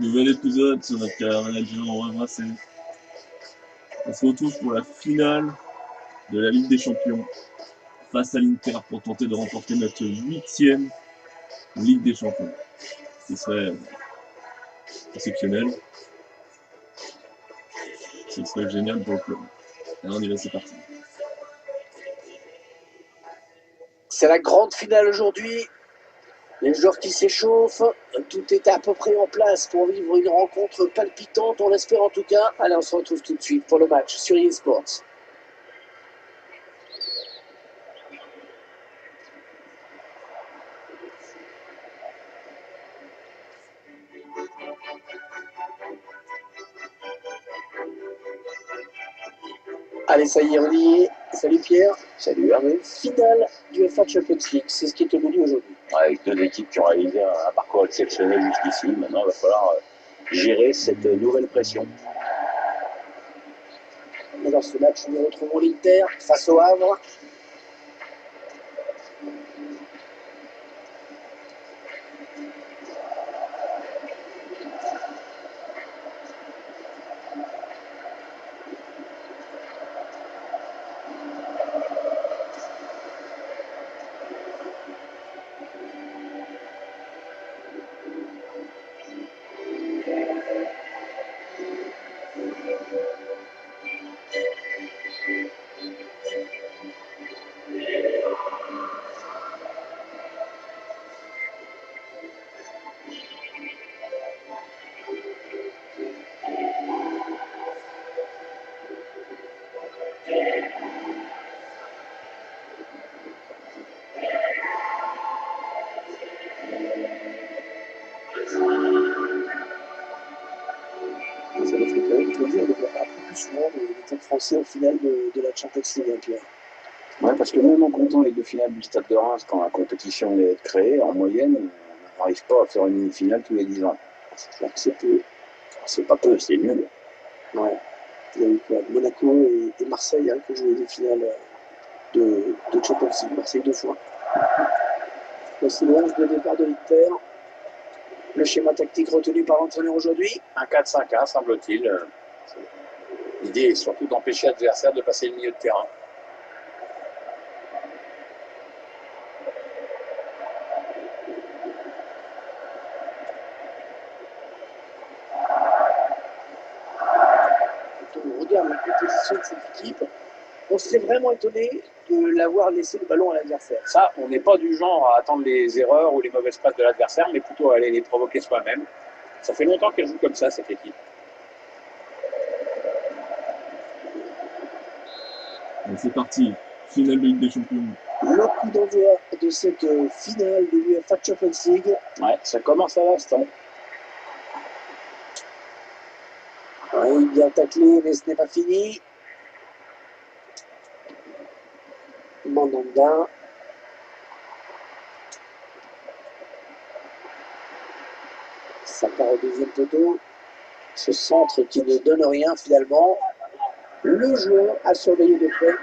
Nouvel épisode sur notre carrière manager embrassé. On se retrouve pour la finale de la Ligue des Champions face à l'Inter pour tenter de remporter notre 8e Ligue des Champions. Ce serait exceptionnel. Ce serait génial pour le club. Alors on y va, c'est parti. C'est la grande finale aujourd'hui. Les joueurs qui s'échauffent, tout est à peu près en place pour vivre une rencontre palpitante, on l'espère en tout cas. Allez, on se retrouve tout de suite pour le match sur eSports. Allez, ça y est, on y est. Salut Pierre. Salut Hervé. Finale du UEFA Champions League, c'est ce qui est au menu aujourd'hui. Avec deux équipes qui ont réalisé un parcours exceptionnel jusqu'ici, maintenant il va falloir gérer cette nouvelle pression. Et dans ce match, nous retrouvons l'Inter face au Havre. Ça me fait quand même plaisir de voir un peu plus souvent les clubs français au final de la Champions League, Pierre. Ouais, parce que même en comptant les deux finales du Stade de Reims, quand la compétition venait d'être créée, en moyenne, on n'arrive pas à faire une demi-finale tous les 10 ans. C'est clair que c'est peu. C'est pas peu, c'est nul. Ouais. Il y a eu quoi, Monaco et Marseille qui ont joué des finales de Champions League. Marseille 2 fois. Voici le 11 de départ de l'Inter. Le schéma tactique retenu par l'entraîneur aujourd'hui. Un 4-5-1, semble-t-il. L'idée est surtout d'empêcher l'adversaire de passer le milieu de terrain. Quand on regarde la composition de cette équipe, on serait vraiment étonné de l'avoir laissé le ballon à l'adversaire. Ça, on n'est pas du genre à attendre les erreurs ou les mauvaises passes de l'adversaire, mais plutôt à aller les provoquer soi-même. Ça fait longtemps qu'elle joue comme ça, cette équipe. C'est parti. Finale de Ligue des Champions. Le coup d'envoi de cette finale de l'UEFA Champions League. Ouais, ça commence à l'instant. Oui, bien taclé, mais ce n'est pas fini. Mandanda. Ça part au deuxième poteau. Ce centre qui ne donne rien finalement. Le joueur a surveillé de près.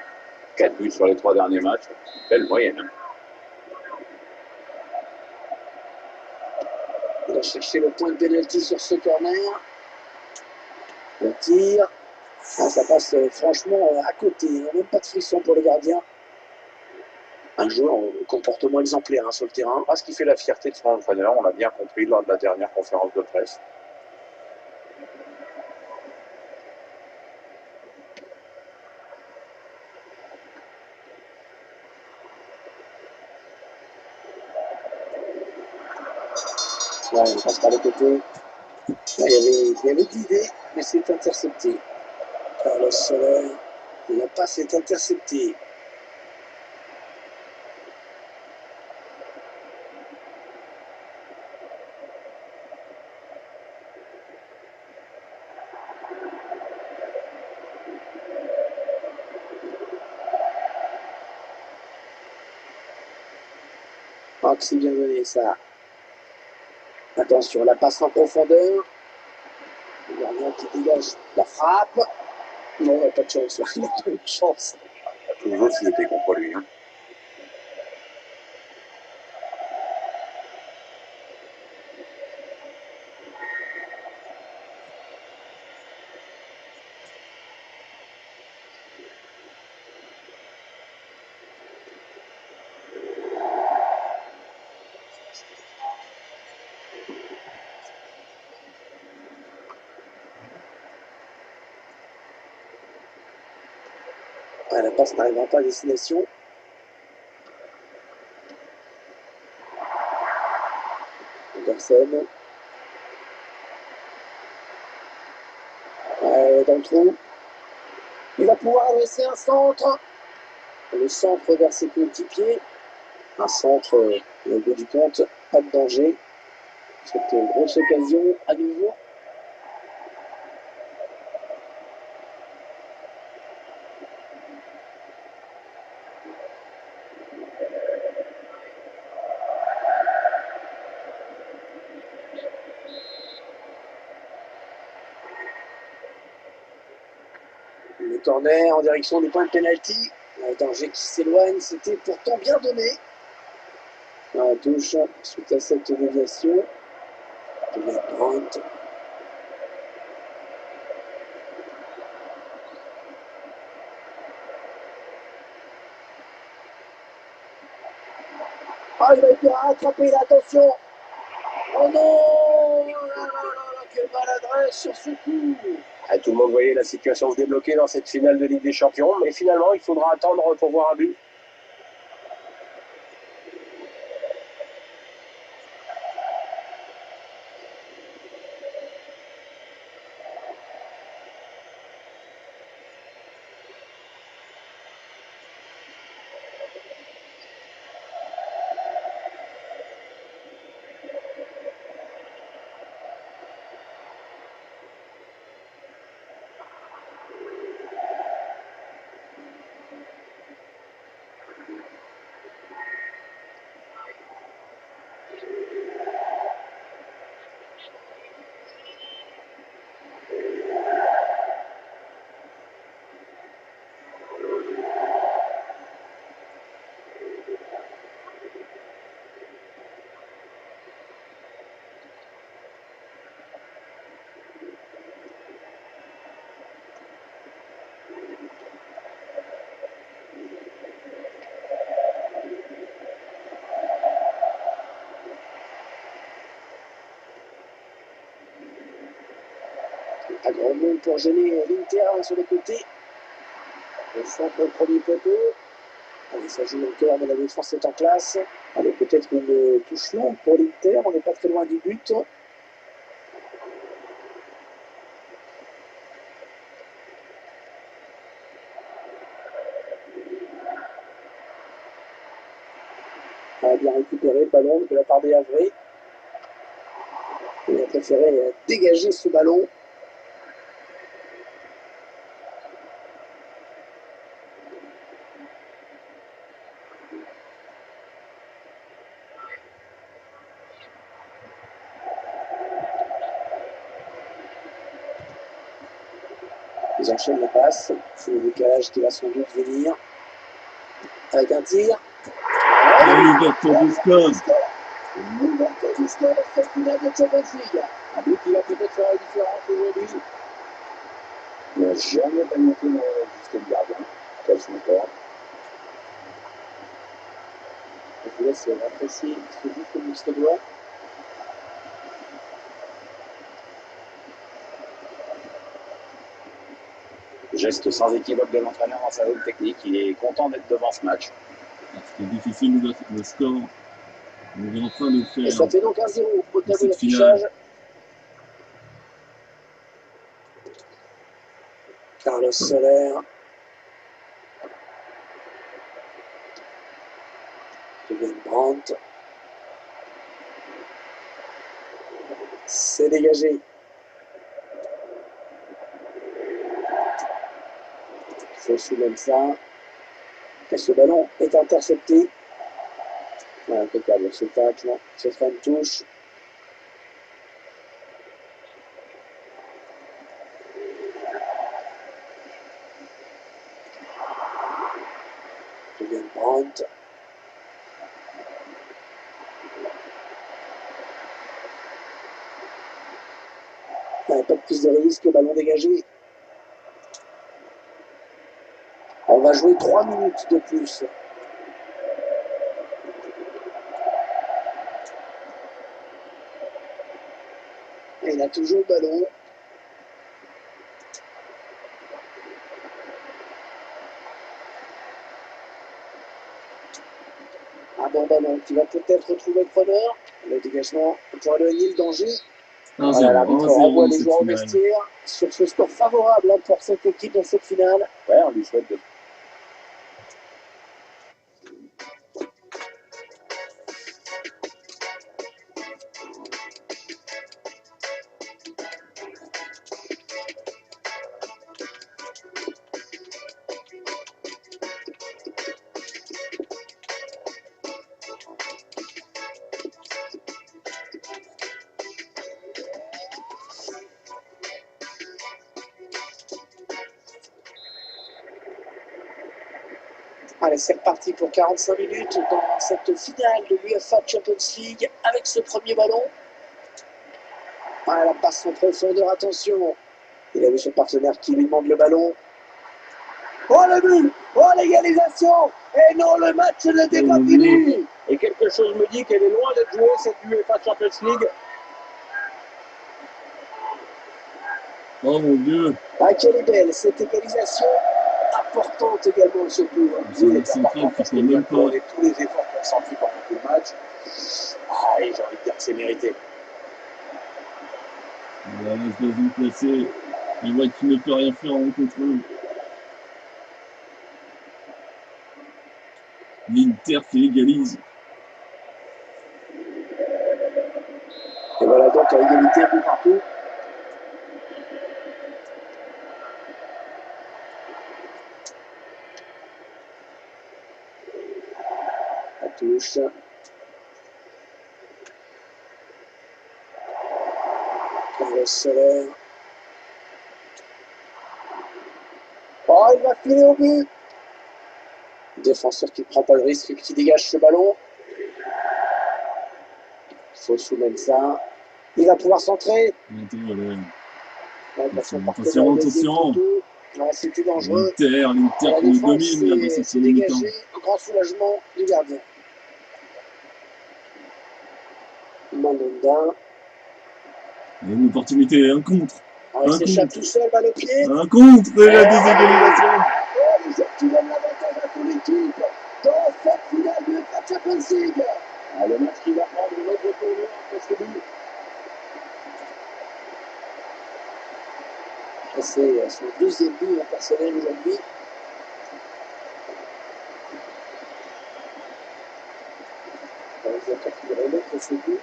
4 buts sur les 3 derniers matchs. Belle moyenne. Il a cherché le point de pénalty sur ce corner. Le tir. Ah, ça passe franchement à côté. Même pas de frisson pour le gardien. Un joueur au comportement exemplaire sur le terrain. Ce qui fait la fierté de son entraîneur, on l'a bien compris lors de la dernière conférence de presse. Ouais, on passe par le côté. Il y avait de l'idée, mais c'est intercepté. Carlos Soler, la passe est interceptée. Oh, que c'est bien donné ça. Attention, la passe en profondeur. Le gardien qui dégage la frappe. Non, il n'a pas de chance. Il n'a pas de chance. Tous les autres, ils étaient contre lui. Ah, la passe n'arrivera pas à destination. Anderson. Dans le trou. Il va pouvoir adresser un centre. Le centre vers ses coéquipiers. Un centre au bout du compte. Pas de danger. Cette grosse occasion à nouveau. Le corner en direction du point de pénalty. Un danger qui s'éloigne. C'était pourtant bien donné. La touche suite à cette déviation. Grant. Ah, il va être rattrapé, là, attention. Oh non, oh là là là là, quelle maladresse sur ce coup. Ah, tout le monde voyait la situation se débloquer dans cette finale de Ligue des Champions, mais finalement, il faudra attendre pour voir un but. Un grand monde pour gêner l'Inter sur les côtés. Le centre au premier poteau. Allez, ça joue encore, mais la défense est en place. Allez, peut-être une touche longue pour l'Inter. On n'est pas très loin du but. A bien récupéré le ballon de la part des Havrais. Il a préféré dégager ce ballon. Ils enchaînent les passes. C'est le décalage qui va sans doute venir. Avec un tir. L'ouverture du score. L'ouverture du score dans cette finale de Champions League. Un but qui va peut-être faire la différence aujourd'hui. Il n'a jamais remonté jusqu'au gardien. Quel sniper. Je vous laisse apprécier ce but que nous doit. Geste sans équivoque de l'entraîneur dans sa zone technique. Il est content d'être devant ce match. C'était difficile le score. On est en train de Et faire ça fait donc 1-0 au tableau cette d'affichage. finale. Carlos Soler. Kevin Brandt. C'est dégagé. C'est soulève ça. Et ce ballon est intercepté. Voilà, impeccable ce tacle. Ce sera une touche. Kevin Brandt. Pas de prise de risque, ballon dégagé. On va jouer 3 minutes de plus. Et il a toujours le ballon. Un bon ballon qui va peut-être retrouver le preneur. Le dégagement pour éloigner le danger. 1-0, Voilà, l'arbitre renvoie 1-0 les cette joueurs au finale. vestiaire sur ce score favorable pour cette équipe dans cette finale. Ouais, on lui souhaite de... Allez, c'est reparti pour 45 minutes dans cette finale de l'UEFA Champions League avec ce premier ballon. Ah, la passe en profondeur, attention. Il a vu son partenaire qui lui demande le ballon. Oh le but! Oh l'égalisation! Et non, le match n'était pas fini! Et quelque chose me dit qu'elle est loin d'être jouée, cette UEFA Champions League. Oh mon Dieu! Ah, quelle est belle cette égalisation! Importante également ce but. C'est un central qui peut même pas. Avec tous les efforts consentis pendant tout le match. Ah, et j'ai envie de dire que c'est mérité. Il reste dans une placée. Il voit qu'il ne peut rien faire en contre eux. L'Inter qui égalise. Et voilà donc à égalité un peu partout. La touche. Carlos Soler. Oh, il va filer au but. Défenseur qui ne prend pas le risque et qui dégage ce ballon. Faut soumettre ça. Il va pouvoir centrer. Attention. C'était dangereux. L'Inter qui nous domine là dans cette seconde mi-temps. Un grand soulagement du gardien. Mandanda. Il y a une opportunité, un contre. Il s'échappe tout seul, balle au pied. Un contre et la déségalisation. Oh, les gens qui donnent l'avantage à ton équipe dans cette finale de la Champions League. Ah, le match qui va prendre une autre tournure après ce but. C'est son deuxième but personnel aujourd'hui. Réalisateur qui remonte ce but.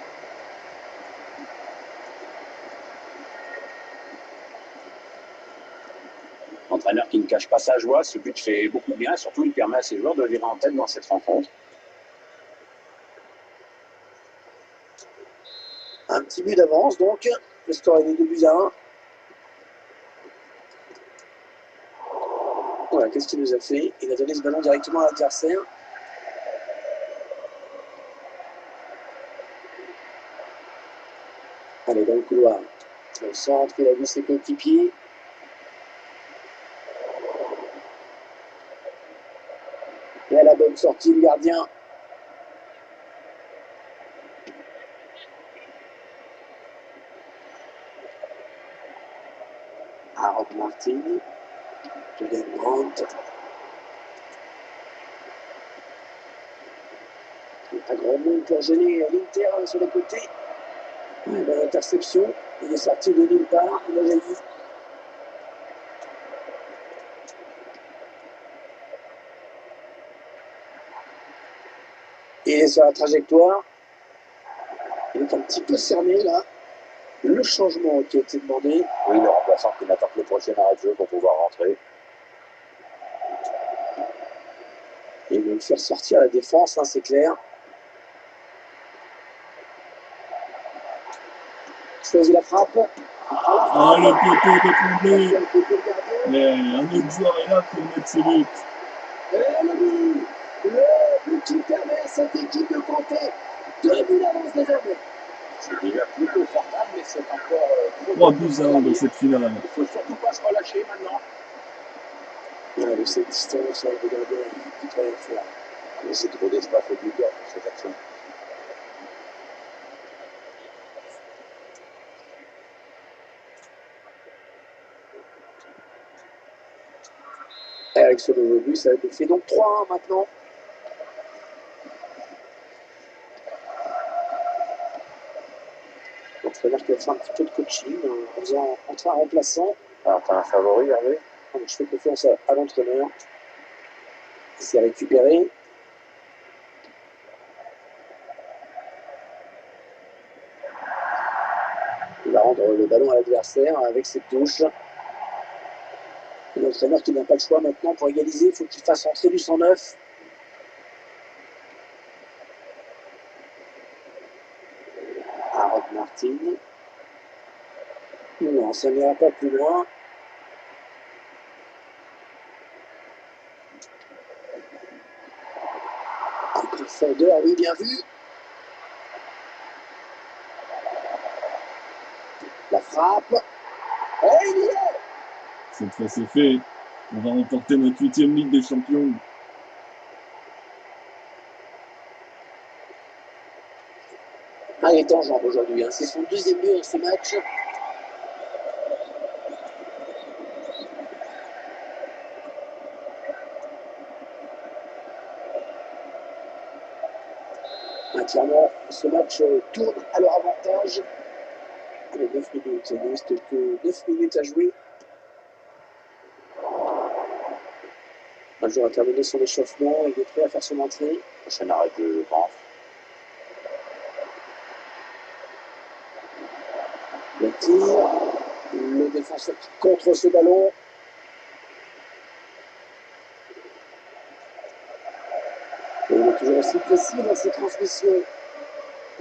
Entraîneur qui ne cache pas sa joie, ce but fait beaucoup de bien, surtout il permet à ses joueurs de virer en tête dans cette rencontre. Un petit but d'avance donc, le score est de 2-1. Voilà, qu'est-ce qu'il nous a fait? Il a donné ce ballon directement à l'adversaire. Allez, dans le couloir. Au centre, il a vu ses coéquipiers. Et à la bonne sortie, le gardien. Aaron Martin. Julian Brandt. Un grand monde pour gêner l'Inter sur les côtés. L'interception. Il est sorti de nulle part. Il a jailli. Il est sur la trajectoire. Il est un petit peu cerné là. Le changement qui a été demandé. Oui, le remplaçant qui n'attend que le prochain arrêt de jeu pour pouvoir rentrer. Et il veut le faire sortir à la défense, hein, c'est clair. Choisit la frappe. Ah, le poteau de Tremblay. Mais un autre joueur est là pour mettre ses buts. Et le but! Le but qui permet à cette équipe de compter 2 buts d'avance désormais. C'est déjà plus confortable, mais c'est encore 3 buts à 1 dans cette finale. Il ne faut surtout pas se relâcher maintenant. Avec cette distance, regardez, il peut rien faire. Mais c'est trop d'espace au buteur pour cette action. Et avec ce nouveau but, ça fait donc 3-1 maintenant. L'entraîneur qui va faire un petit peu de coaching en faisant entrer un remplaçant. Alors, t'as un favori, Hervé? Donc, je fais confiance à l'entraîneur. C'est récupéré. Il va rendre le ballon à l'adversaire avec cette touche. L'entraîneur qui n'a pas le choix maintenant pour égaliser, il faut qu'il fasse entrer du 109. Harold Martin. Non, ça n'ira pas plus loin. Un profondeur, oui, bien vu. La frappe. Et il y est. Cette fois, c'est fait. On va remporter notre 8e Ligue des Champions. Ah, il est en jambes aujourd'hui. Hein. C'est son 2e but dans ce match. Ah, clairement, ce match tourne à leur avantage. Allez, 9 minutes. Il ne reste que 9 minutes à jouer. Un joueur a terminé son échauffement. Il est prêt à faire son entrée. Prochain arrêt de France. Le tir. Le défenseur qui contre ce ballon. Et il est toujours aussi précis dans ses transmissions.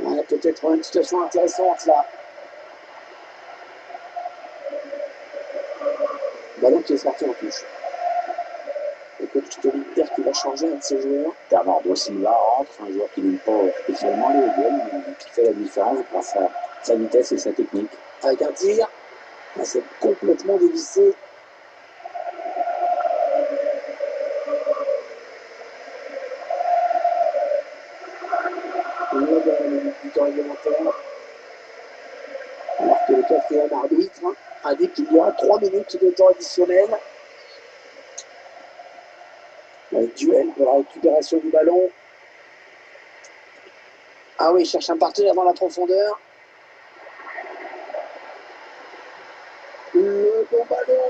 On a peut-être une situation intéressante là. Ballon qui est sorti en touche. Le coach de l'Inter qui va changer un de ses joueurs. Bernardo Silva rentre, un joueur qui n'aime pas spécialement les duels, mais qui fait la différence grâce à sa vitesse et sa technique. Avec un tir. Là, c'est complètement dévissé. Le but réglementaire. Alors que le 4e arbitre indique qu'il y aura 3 minutes de temps additionnel. Le duel pour la récupération du ballon. Ah oui, il cherche un partenaire dans la profondeur. Le bon ballon.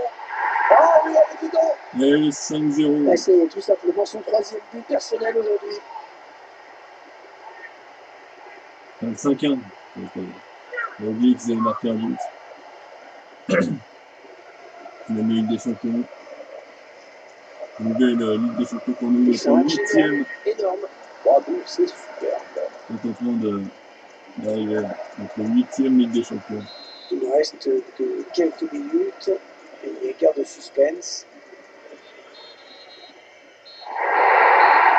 Ah oui, allez, dis donc. Et 5-0. C'est tout simplement son 3e but personnel aujourd'hui. Enfin, 5-1. On a oublié qu'ils avaient marqué un but. Finale de Ligue des Champions. Nouvelle Ligue des Champions pour nous, notre 8e. Énorme. Bravo, c'est super. On est en train d'arriver. Notre 8e Ligue des Champions. Il nous reste que quelques minutes. Et il y a garde de suspense.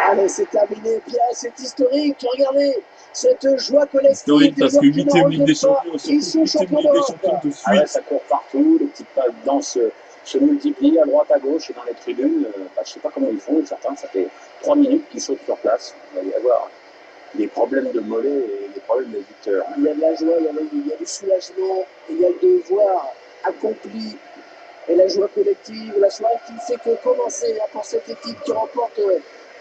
Allez, c'est terminé. Bien, c'est historique. Regardez cette joie collective. Historique parce que 8e Ligue des Champions, ils sont 8e champions Ligue des d'Europe. Champions de Ah ouais, suite. ça court partout, les petites danses se multiplient à droite, à gauche et dans les tribunes. Je ne sais pas comment ils font, certains, ça fait 3 minutes qu'ils sautent sur place. Il va y avoir des problèmes de mollets et des problèmes d'éditeurs. Il y a de la joie, il y a du soulagement, il y a le devoir accompli et la joie collective, la soirée qui ne fait que commencer pour cette équipe qui remporte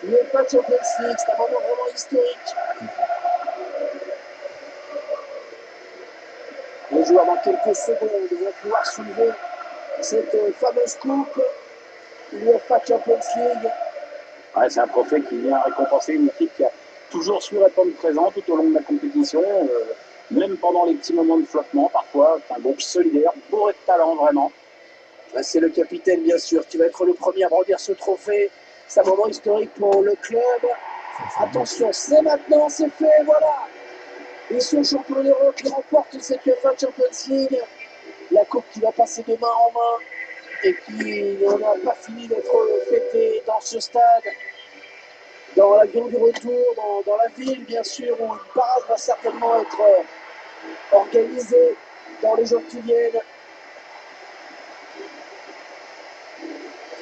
le match Champions League. C'est un moment vraiment historique. Les joueurs dans quelques secondes vont pouvoir soulever cette fameuse coupe, l'UEFA Champions League. Ouais, c'est un trophée qui vient récompenser une équipe qui a toujours su répondre présent tout au long de la compétition, même pendant les petits moments de flottement parfois. C'est un groupe solidaire, bourré de talent vraiment. C'est le capitaine bien sûr qui va être le premier à brandir ce trophée. C'est un moment historique pour le club. Attention, c'est maintenant, c'est fait, voilà. Ils sont champions d'Europe, ils remportent cette UEFA Champions League. La coupe qui va passer de main en main et qui n'en a pas fini d'être fêtée dans ce stade, dans l'avion du retour, dans la ville bien sûr, où une parade va certainement être organisée dans les jours qui viennent.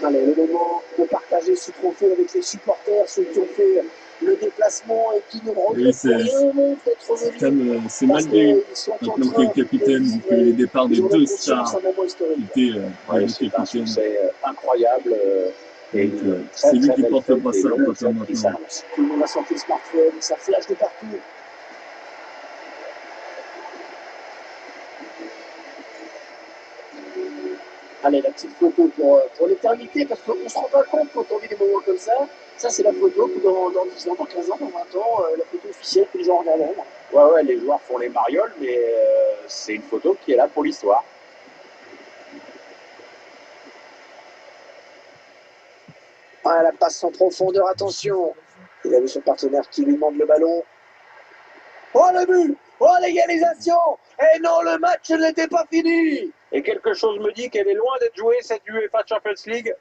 Allez, le moment de partager ce trophée avec les supporters, ceux qui ont fait le déplacement et qui ne regrettent rien au monde d'être venus. C'est malgré maintenant qu'il est capitaine, vu qu'il y a eu les départs des deux stars qui étaient Ouais, les c'est un capitaines. succès incroyable. Et Donc, c'est lui qui porte le brassard maintenant. Tout le monde a sorti le smartphone, ça flash de partout. Allez, la petite photo pour l'éternité, parce qu'on ne se rend pas compte quand on vit des moments comme ça. Ça, c'est la photo que dans 10 ans, dans 15 ans, dans 20 ans, la photo officielle que les gens regarderont. Ouais, les joueurs font les marioles, mais c'est une photo qui est là pour l'histoire. Ah, la passe en profondeur, attention. Il a vu son partenaire qui lui demande le ballon. Oh, le but! Oh, l'égalisation! Et non, le match n'était pas fini! Et quelque chose me dit qu'elle est loin d'être jouée, cette UEFA Champions League.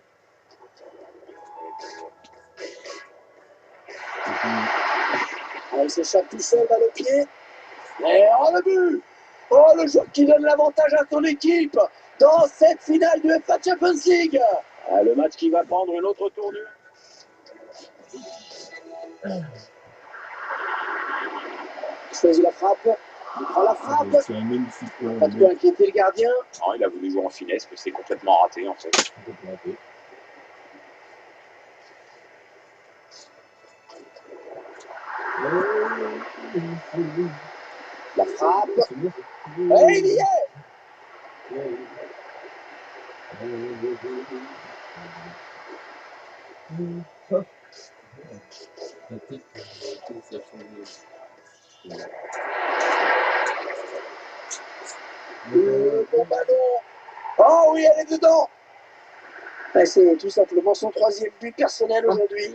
Il s'échappe tout seul, balle au pied. Et oh, le but! Oh, le joueur qui donne l'avantage à son équipe dans cette finale de UEFA Champions League! Ah, le match qui va prendre une autre tournure. Il choisit la frappe. Il prend la frappe. C'est un magnifique plan. Pas de quoi inquiéter le gardien. Non, il a voulu jouer en finesse, mais c'est complètement raté en fait. La frappe. Et il y est! Le bon ballon. Oh oui, elle est dedans. Et c'est tout simplement son 3e but personnel aujourd'hui.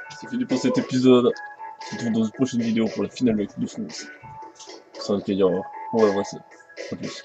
C'est fini pour cet épisode. On se retrouve dans une prochaine vidéo pour la finale de la Coupe de France. Ça va te dire au revoir. Ouais, c'est. À plus.